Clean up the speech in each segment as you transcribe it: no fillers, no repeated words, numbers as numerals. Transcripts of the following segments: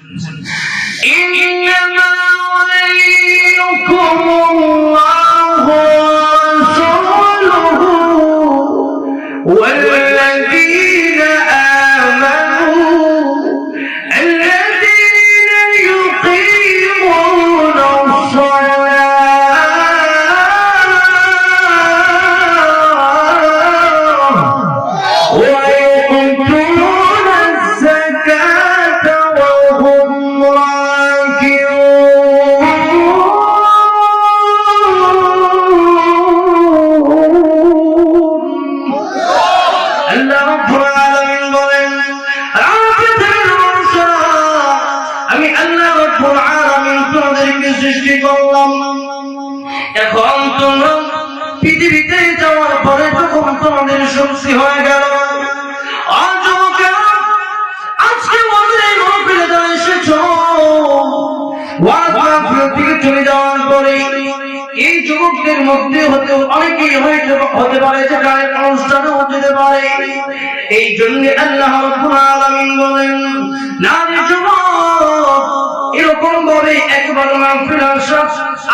إنما وليكم الله ورسوله والذين آمنوا الذين يقيمون الصلاة ويؤتون الزكاة وهم এখন তোমরা পৃথিবীতে যাওয়ার পরে যখন তোমাদের শক্তি হয়ে গেল আজকে মন্দিরে ফিরে চলে এসেছো চলে যাওয়ার পরে এই যুবকদের মধ্যে হতে অনেকেই হতে পারে যে গানের অনুষ্ঠানও হতে পারে। এই জন্য আল্লাহ রাব্বুল আলামিন বলেন নারী যুবক এরকম ভাবে একবার মাহফিল আসা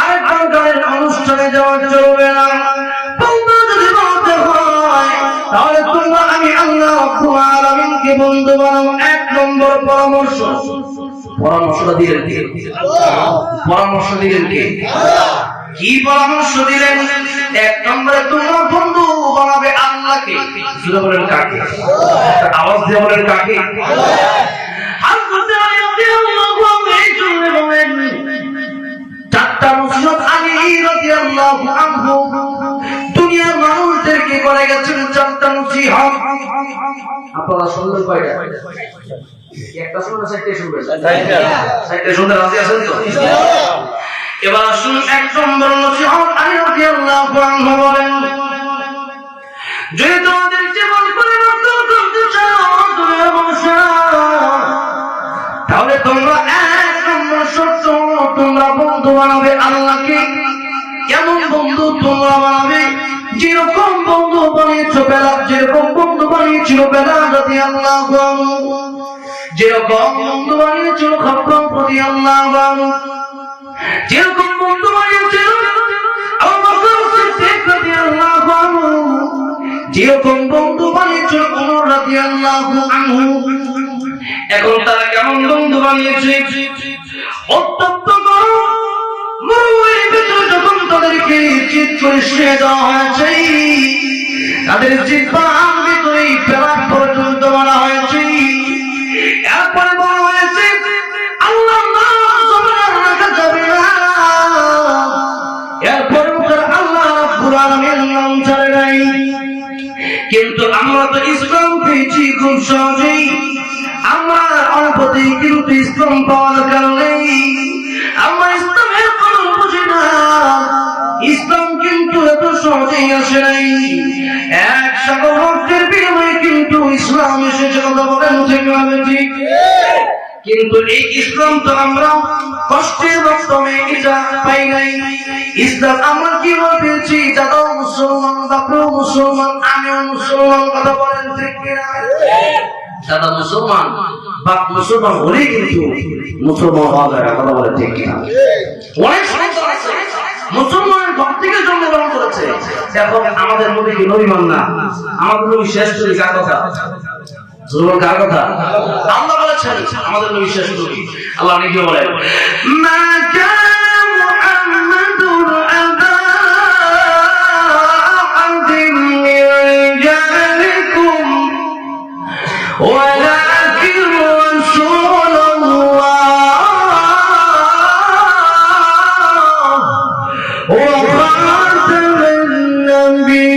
আরেকবার গানের অনুষ্ঠানে যাওয়া চলবে না। বন্ধু যদি বলতে হয় তাহলে তোমরা আমি আল্লাহ রাব্বুল আলামিনকে বন্ধু বানাও। এক নম্বর পরামর্শ দিলেন কে? পরামর্শ দিলেন কে? কি পরামর্শ দিলেন? এক নম্বরে তোমরা বন্ধু বানাবে আল্লাহকে। শুধু বলেন কাকে? আওয়াজ দিয়ে বলেন কাকে? চারটা নসিহত আলী রাদিয়াল্লাহু আনহু দুনিয়ার মানুষদেরকে করে গেছেন চারটা নসিহত। আপনারা শুনলেন কয়টা? একটা শুনলে চারটে শুনবেন? চারটে শুনতে রাজি আছেন তো? এবার আসুন এক নম্বর নসিহত আলী রাদিয়াল্লাহু আনহু বলেন যদি তোমাদের জীবন পরিবর্তন করতে চাও দুনিয়ার মানুষরা তাহলে তোমরা এক নম্বর শর্ত তোমরা বন্ধু বানাবে আল্লাহকে। কেমন বন্ধু তোমরা বানাবে? যেরকম বন্ধু বানিয়েছো বেলাল, যেরকম বন্ধু বানিয়েছিল বেলাল রাদিয়াল্লাহু আনহু, যেরকম বন্ধু বানিয়েছিল খাব্বাব রাদিয়াল্লাহু আনহু, যেরকম বন্ধু বানিয়েছিল আবু বকর সিদ্দিক রাদিয়াল্লাহু আনহু, যেরকম বন্ধু বানিয়েছিল ওমর রাদিয়াল্লাহু আনহু। এখন তারা কেমন বন্ধু বানিয়েছে? অত্যন্ত মরুভূমির ভিতরে যখন তাদেরকে চিত করে শুয়ে দেওয়া হয়েছে তাদের জিহ্বার ভিতরে পেরাক পর্যন্ত মারা হয়েছে। এরপরে বলা হয়েছে আল্লাহর নাম জবানে রাখা যাবে না। এরপরে আল্লাহ রাব্বুল আলামিনের নাম ছাড়ে নাই। কিন্তু আমরা তো ইসলাম পেয়েছি খুব সহজেই, আমরা অল্পতেই কিন্তু ইসলাম পাওয়ার কারণে আমরা ইসলামের কোনো বুঝি না। ইসলাম কিন্তু এত সহজেই আসে নাই, এক সাগর রক্তের বিনিময়ে কিন্তু ইসলাম এসেছে। কথা বলেন ঠিক হবে? ঠিক। কিন্তু এই ইসলাম তো আমরা কষ্টের মাধ্যমে এটা পাই নাই। ইসলাম আমরা কিভাবে পেয়েছি? দাদাও মুসলমান, বাপও মুসলমান, আমিও মুসলমান। কথা বলেন ঠিক কিনা? দাদা মুসলমান, বাপ মুসলমান হলেই কিন্তু মুসলমান হওয়া যায় না। কথা বলেন ঠিক কিনা? অনেক সমস্যা আছে। মুসলমানের ঘর থেকে জন্মগ্রহণ করেছে, এখন আমাদের নবী কি নবী মান না? আমাদের নবী শেষ নবী। কার কথা? কার কথা? আল্লাহ বলেছেন আমাদের নবী শেষ নবী। আল্লাহ নিজে বলেন মা কানা মুহাম্মাদুর আবা আহাদিন মিন রিজালিকুম ওয়ালাকিন রাসূলুল্লাহ ওয়া খাতামান নাবিয়্যিন।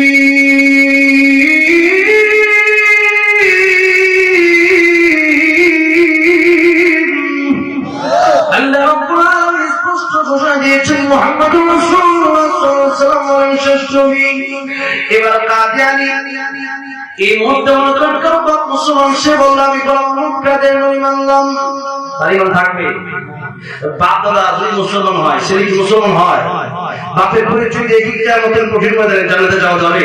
আল্লাহ রাব্বুল আলামিন স্পষ্ট ঘোষণা দিয়েছেন মুহাম্মদুর রাসূলুল্লাহ সাল্লাল্লাহু আলাইহি ওয়াসাল্লাম শেষ নবী। এবার কাদিয়ানী এই মুহূর্তে মুসলমান সে বলল আমি কাদের নবী মানলাম। তার ইমান থাকবে? বাপ দাদা যদি মুসলমান হয়, সে কি মুসলমান হয়? বাপের পরিচয় দিয়ে কি কিয়ামতের কঠিন ময়দানে জান্নাতে যাওয়া যাবে?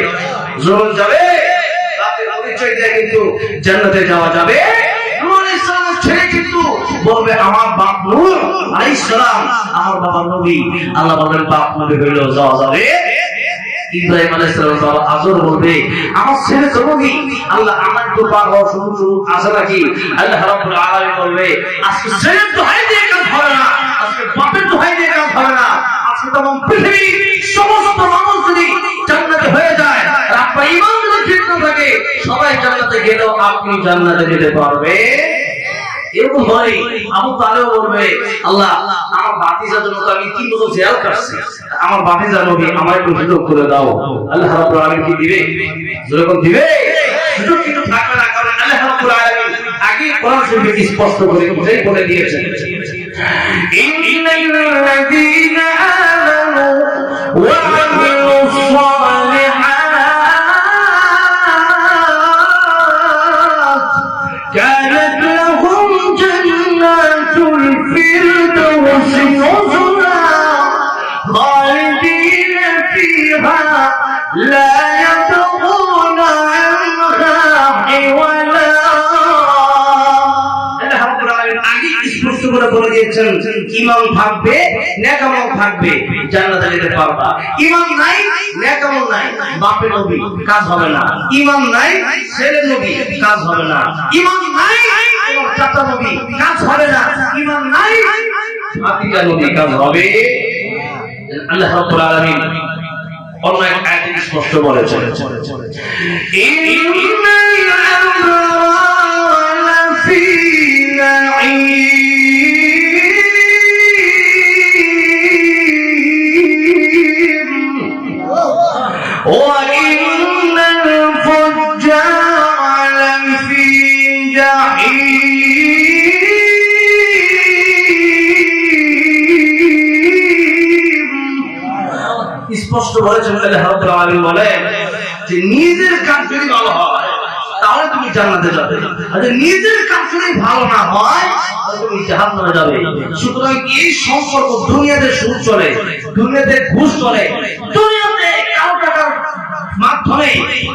জোর যাবে? বাপের পরিচয় দিয়ে কিন্তু জান্নাতে যাওয়া যাবে? নূর ইসলামের ছেলে কিন্তু বলবে আমার বাপ নূহ আলাইহিস সালাম, আমার বাবা নবী। আল্লাহ বলেন বাপ নবী হইলো যাওয়া যাবে। ইব্রাহিম আলাইহিস সালাম বাবা আজর বলবে আমার ছেলে তো নবী। আল্লাহ আমার তো পার হওয়ার সুযোগ আছে নাকি? আল্লাহ রাব্বুল আলামিন বলবে আজকে ছেলে তো হাই দিয়ে কাজ হবে না, আজকে বাপের তো হাই দিয়ে কাজ হবে না, আজকে তখন পৃথিবীর সমস্ত মানুষ যদি জান্নাতে হয়ে যায়, আর আপনার ঈমান যদি ঠিক না থাকে, সবাই জান্নাতে গেলেও আপনি জান্নাতে যেতে পারবে। এরকম হয় আবু তালেব বলবে আল্লাহ আমার ভাতিজার জন্য তো আমি 3 বছর জেল কাটছি, আমার ভাতিজা নবী আমার একটু সুযোগ করে দাও। আল্লাহ রাব্বুল আলামিন কি দিবে? যেরকম দিবে সুযোগ কিন্তু থাকবে না, কারণ আল্লাহ রাব্বুল আলামিন আগে কোরআন শরীফে স্পষ্ট করে বলে দিয়েছেন ইন্নাল্লাযীনা আমানু ওয়া আমিলুস সালিহাত কানাত লাহুম জান্নাতুল ফিরদাউসি নুজুলা খালিদিনা ফিহা লা ইয়াবগুনা আনহা হিওয়ালা। স্পষ্ট করে বলে দিয়েছেন ঈমান থাকবে নেক আমল থাকবে জান্নাতে যেতে পারবা। ঈমান নাই নেক আমল নাই, বাপের নবী কাজ হবে না। ঈমান নাই ছেলে নবী কাজ হবে না। ঈমান নাই চাচা নবী কাজ হবে না। ঈমান নাই ভাতিজা নবী কাজ হবে। আল্লাহ রাব্বুল আলামিন অন্য এক আয়াতে স্পষ্ট বলেছেন ইন্নাল আবরারা ফি وإن الفجار لفي جحيم। স্পষ্ট বলেছেন আল্লাহ রাব্বুল আলামিন বলেন যে নিজের কাজ যদি ভালো হয় তাহলে তুমি জান্নাতে যাবে, আর নিজের কাজ যদি ভালো না হয় তাহলে তুমি জাহান্নামে যাবে। সুতরাং এই সম্পর্ক দুনিয়াতে সুদ চলে, দুনিয়াতে ঘুষ চলে, দুনিয়াতে কারো টাকার মাধ্যমে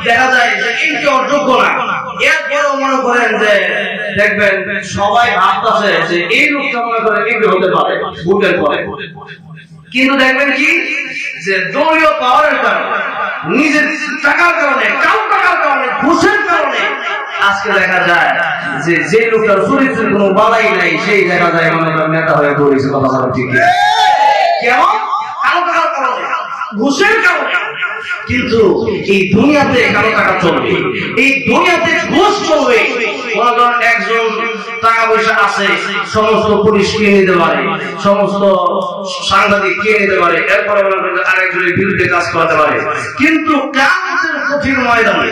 দেখা যায় যে ইনকে অযোগ্য না, এরপরেও মনে করেন যে দেখবেন সবাই ভাবতেছে যে এই লোকটা মনে করে এমপি হতে পারে ভোটের পরে, কিন্তু দেখবেন কি যে দলীয় পাওয়ারের কারণে, নিজের টাকার কারণে, কারো টাকার কারণে, ঘুষের কারণে আজকে দেখা যায় যে যে লোকটার চরিত্রের কোনো বালাই নাই সেই দেখা যায় মনে করেন নেতা হয়ে দৌড়েছে। কথা বলা ঠিক কেমন? কারো টাকার কারণে, ঘুষের কারণে। কিন্তু এই দুনিয়াতে কারো টাকা চলবে, এই দুনিয়াতে ঘুষ চলবে। মনে করেন একজন টাকা পয়সা আছে, সমস্ত পুলিশ কিনে নিতে পারে, সমস্ত সাংবাদিক কিনে নিতে পারে, এরপরে আরেকজনের বিরুদ্ধে কাজ করাতে পারে। কিন্তু কিয়ামতের কঠিন ময়দানে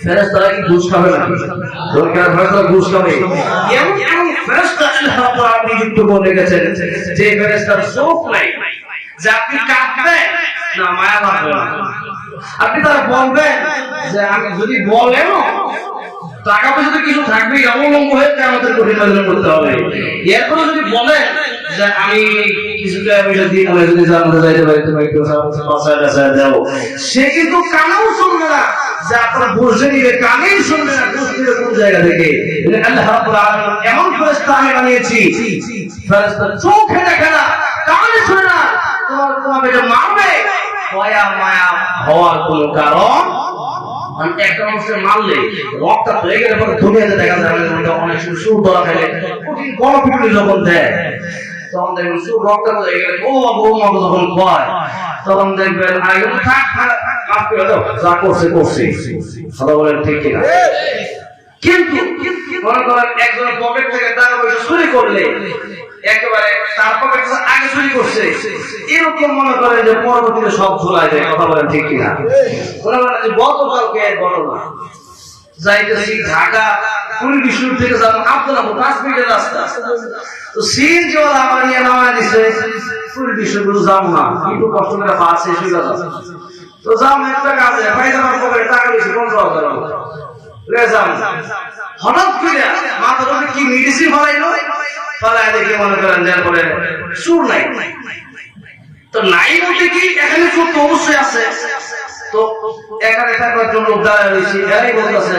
ফেরেশতারা কি ঘুষ খাবে না? ফেরেশতারা ঘুষ খাবে। এমন এমন ফেরেশতা আল্লাহ রাব্বুল আলামিন নিযুক্ত করে রেখেছেন যে ফেরেশতার চোখ নাই, যে আপনি কাঁদবেন না মায়া পাবেন না। আপনি তারা বলবেন যে আমি যদি বলেন টাকা পয়সা কিছু থাকবে, অবলম্ব হয়ে কিয়ামতের কঠিন ময়দান করতে হবে। এরপরে যদি বলেন যে আমি কিছু টাকা পয়সা দিয়ে আমি যদি জান্নাতে যাইতে পারি তুমি একটু বাঁচায় দাও, সে কিন্তু কানেও শুনবে না যে আপনারা বুঝে নিবে, কানেই শুনবে না বুঝতে কোন জায়গা থেকে। আল্লাহ রাব্বুল আলামিন এমন ফেরেশতা আমি বানিয়েছি, ফেরেশতা চোখে দেখে না, কানে শুনে না, তোমাকে যে মারবে দয়া মায়া হওয়ার কোন কারণ একটা মানুষের মারলে রক্তাক্ত হয়ে গেলে পরে দুনিয়াতে দেখা যায় অনেক সুর ধরা ফেলে কঠিন গণপিটুনি যখন দেয়, তখন দেখবেন সুর রক্তাক্ত হয়ে গেলে ও মা যখন কয় তখন দেখবেন যা করছে করছে। কথা বলেন ঠিক কিনা? কিন্তু মনে করেন একজন পকেট থেকে টাকা পয়সা চুরি করলে একেবারে তার পকেট আগে চুরি করছে, এরকম মনে করেন যে পরবর্তীতে সব ঝুলাই যায়। কথা বলেন ঠিক কিনা? মনে করেন যে গতকালকে এক ঘটনা, যাইতেছি ঢাকা পুরী বিষ্ণুর থেকে যাবো আব্দুল্লাহ 5 মিনিটের রাস্তা, তো সিএনজি ওয়ালা আমার নিয়ে নামায় দিছে পুরী বিষ্ণুর যাবো না, একটু কষ্ট করে বাস শেষ হয়ে গেল, তো যাম একটা কাজে পায়জামার পকেটে টাকা দিয়েছি 50,000 হঠাৎ করে মাথার উপরে কি মেডিসিন ফলাইলো, ফলাই দেখে মনে করেন তারপরে সুর নাই। তো নাই বলতে কি এখানে সুর তো অবশ্যই আছে। তো এখানে থাকার জন্য লোক দাঁড়ায় রয়েছে, এরাই বলতেছে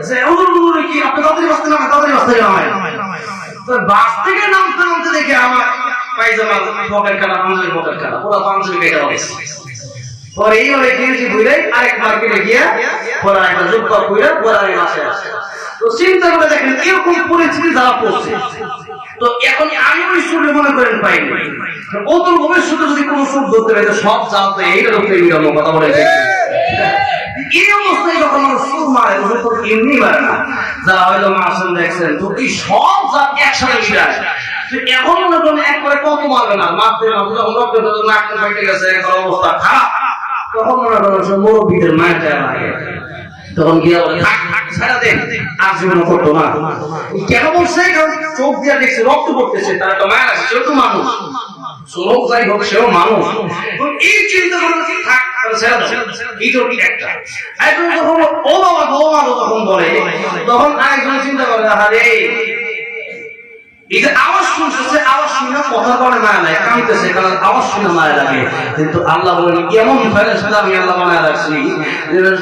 যে হুজুর কি আপনি তাড়াতাড়ি বাঁচতে না, তাড়াতাড়ি বাঁচতে না হয়। তো বাস থেকে নামতে নামতে দেখে আমার পায়জামা পকেট কাটা, পাঞ্জাবি পকেট কাটা, পুরো পাঞ্জাবি কেটে গেছে। পরে এইভাবে কিনেছি বুঝলে আরেক মার্কেটে গিয়া পরে একটা জুব্বা খুলে পরে আমি বাসায় আসে। তো চিন্তা করে দেখেন এরকম পরিস্থিতি যারা পড়ছে, তো এখন আমি ওই সুরে মনে করেন পাইনি, অদূর ভবিষ্যতে যদি কোনো সুর ধরতে পারে সব জানতে এইটা ধরতে কথা বলে এই অবস্থায় যখন সুর মারে এমনি মারে না, যারা হয়তো মাসুম দেখছেন তো এই সব জাত একসাথে মিলায়। এখন মনে করেন একবারে কত মারবে না, মারতে মারতে যখন রক্ত নাকতে ফেটে গেছে, এখন অবস্থা খারাপ, তখন মনে করেন মুরব্বীদের মায়ের দেয়া লাগে, তখন গিয়ে বলে ছাড়া দেন, আর জীবন করতো না। কেন বলছে? কারণ চোখ দিয়ে দেখছে রক্ত পড়তেছে, তার একটা মায়া আছে, সেও তো মানুষ, লোক যাই হোক সেও মানুষ। এই চিন্তা করে থাক ছেড়ে দাও, এইটাও কি একটা। একজন যখন ও বাবা গো মা তখন বলে, তখন আরেকজন চিন্তা করে আরে এই যে আওয়াজ শুনতেছে, আওয়াজ শুনে কথা বলে মায়া লাগে, কাঁদতেছে কারণ আওয়াজ শুনে মায়া লাগে। কিন্তু আল্লাহ বলেন কেমন ফেরেশতা আমি আল্লাহ বানায় রাখছি,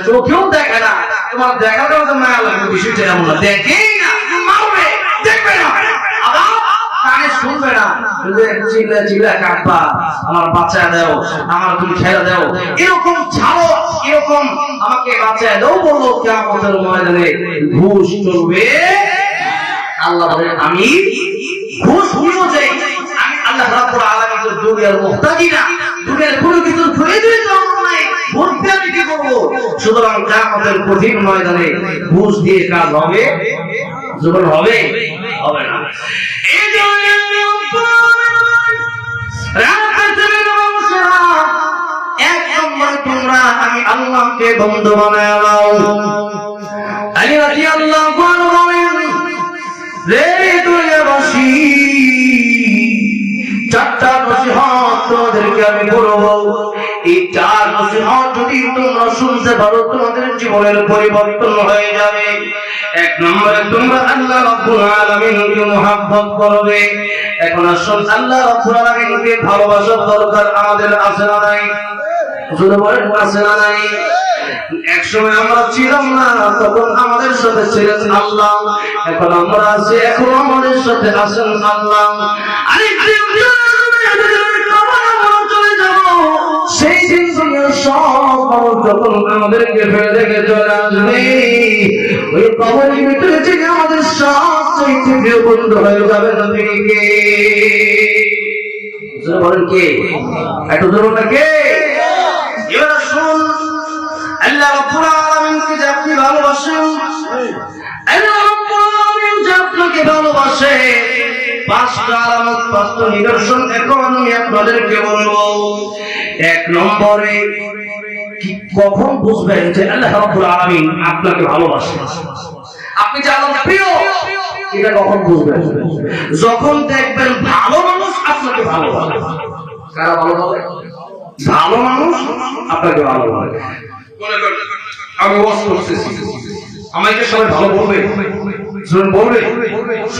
চোখেও দেখে না, তোমার দেখার মতো মায়া লাগে, বিষয়টা এমন না, দেখেই না, মারবে দেখবে না, আবার কানে শুনবে না, চিল্লা চিল্লা কাঁদবা, আমার বাচ্চা দাও, আমার তুমি ছেড়ে দাও, এরকম ছাড়ো, এরকম আমাকে বাচ্চা দাও বললো, কিয়ামতের ময়দানে ঘুষ চলবে। আল্লাহ বলেন আমি ঘুষ নিও যে আমি আল্লাহ রাব্বুল আলামিন দুনিয়ার মুহতাজি না, দুনিয়ার কোনো কিছু প্রয়োজন নাই, ভর্তি আমি কি করবো? সুতরাং কিয়ামতের কঠিন ময়দানে ঘুষ দিয়ে কাজ হবে? জীবন হবে? হবে না। এই জন্য এক নম্বর তোমরা আমি আল্লাহকে বন্ধু বানায় নাও। আলী রাদিয়াল্লাহু আনহু বলেন রে দুনিয়াবাসী, চারটা নসিহত তোমাদেরকে আমি করবো, এই চার নসিহত যদি তোমরা শুনতে পারো তোমাদের জীবনের পরিবর্তন হয়ে যাবে। এক নম্বরে তোমরা আল্লাহ রাব্বুল আলামিনকে মুহাব্বত করবে। এখন আসুন আল্লাহ রাব্বুল আলামিনকে ভালোবাসার দরকার আমাদের আছে না নাই? শুধু বলেন আছে না নাই? একসময় আমরা ছিলাম না, তখন আমাদের সাথে ছিলেন আল্লাহ, এখন আমরা আছি, এখন আমাদের সাথে আছেন আল্লাহ। চলে যাব সেই দিন দুনিয়ার সব মানুষ যখন আমাদেরকে ফেলে রেখে চলে আসবে, ওই কবরের ভিতরে থেকে আমাদের সবচেয়ে প্রিয় বন্ধু হয়ে যাবে তিনি কে? বলেন কে? একটু ধরুন না কে? এবার শুন, আল্লাহ রাব্বুল আলামিনকে যে আপনি ভালোবাসেন, আল্লাহ রাব্বুল আলামিন যে আপনাকে ভালোবাসে, পাঁচটা আলামত, পাঁচটা নিদর্শন এখন আমি আপনাদেরকে বলবো। এক নম্বরে কখন বুঝবেন যে আল্লাহ রাব্বুল আলামিন আপনাকে ভালোবাসে, আপনি যে আল্লাহর প্রিয়, এটা কখন বুঝবেন? যখন দেখবেন ভালো মানুষ আপনাকে ভালোবাসে। কারা ভালোবাসে? ভালো মানুষ আপনাকে ভালোবাসে। আমি ওয়াজ করতেছি, আমাকে সবাই ভালো বলবে, বলবে,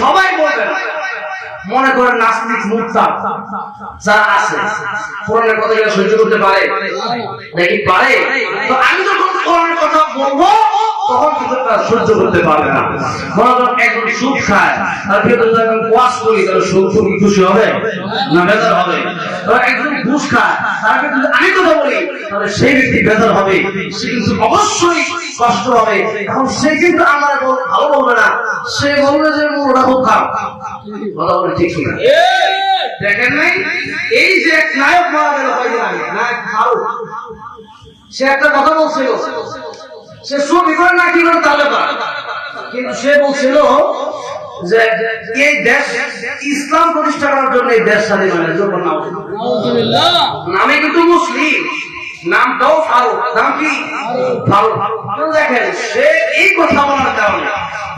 সবাই বলবে। মনে করেন নাস্তিক মুরতাদ যারা আছে, কোরআনের কথা সহ্য করতে পারে নাকি পারে? তো আমি যখন কোরআনের কথা বলবো তখন কিন্তু তারা সহ্য করতে পারবে না। মনে করেন একজন সুদ খায়, তার ভিতরে যখন ওয়াজ করি তাহলে সুদ খুশি হবে না বেজার হবে? একজন ঘুষ খায়, তার ভিতরে আমি কথা বলি তাহলে সেই ব্যক্তি বেজার হবে, সে কিন্তু অবশ্যই কষ্ট হবে। এখন সে কিন্তু আমার ভালো বলবে না, সে বলবে যে ওরা খুব খারাপ। কথা বলে ঠিক কিনা? দেখেন নাই এই যে এক নায়ক মারা গেল, নায়ক ফারুক, সে একটা কথা বলছিল, সে ছবি করে না কি করে তাহলে, কিন্তু সে বলছিল যে এই দেশ ইসলাম প্রতিষ্ঠা করার জন্য এই দেশ স্বাধীন হয় নামে কিন্তু মুসলিম, নামটাও ফারুক, নাম কি ফারুক। দেখেন সে এই কথা বলার কারণে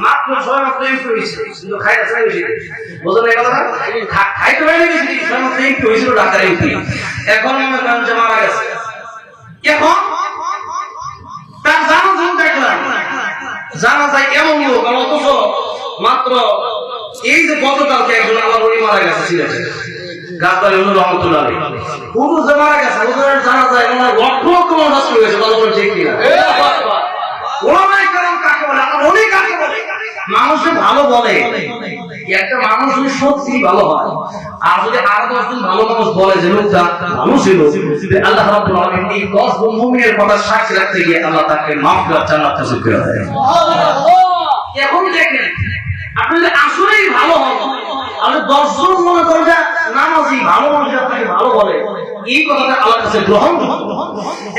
মাত্র 6 মাস একটু হয়েছে, কিন্তু খাইতে চাই বেশি, বুঝলেন এই কথাটা? খাইতে পারি বেশি, 6 মাস একটু হয়েছিল ঢাকার এমপি, এখন মনে করেন যে মারা গেছে। এখন তার জানাজা দেখলাম, জানাজায় এমন লোক, অথচ মাত্র এই যে গতকালকে একজন আল্লাহ বলি মারা গেছে সিলেটে, গাছবাড়ি হলো রহমতুল্লাহ পুরো যে মারা গেছে, ওদের জানাজায় ওনার লক্ষ লক্ষ মানুষ হয়ে গেছে। কথা বলে ঠিক কিনা? ওলামায়ে কেরাম কাকে বলে? আমার অনেক কাকে বলে? মানুষে ভালো বলে, একটা মানুষ যদি সত্যি ভালো হয়, আর যদি আরো 10 জন ভালো মানুষ বলে যে লোকটা ভালো ছিল, আল্লাহ রাব্বুল আলামিন এই 10 জন মুমিনের কথা সাক্ষী রাখতে গিয়ে আল্লাহ তাকে মাগফিরাত জান্নাত নসিব করে দেয়। এখন দেখেন আপনি যদি আসলেই ভালো হন, আপনি 10 জন মনে করেন যে নামাজি ভালো মানুষ আপনাকে ভালো বলে, এই কথাটা আল্লাহর কাছে গ্রহণ।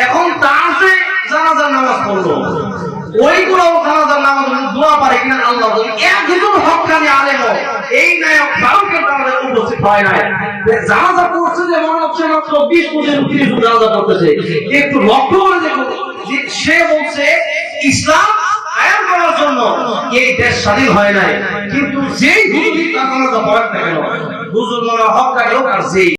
এখন তার যে জানাজার নামাজ পড়লো, ওইগুলো জানাজার নামাজ দোয়া পারে কিনা আল্লাহ বলে, একজন হক্কানি আলেম এই নায়ক ফারুকের আমাদের উপস্থিত হয় নাই, জানাজা পড়ছে যে মনে হচ্ছে মাত্র 20-30 জানাজা পড়তেছে, একটু লক্ষ্য করে দেখুন সে বলছে ইসলাম কায়েম করার জন্য এই দেশ স্বাধীন হয় নাই, কিন্তু যেই হুজুর তার জানাজা পড়ে না কেন, হুজুর মনে হক্কানি হোক আর যেই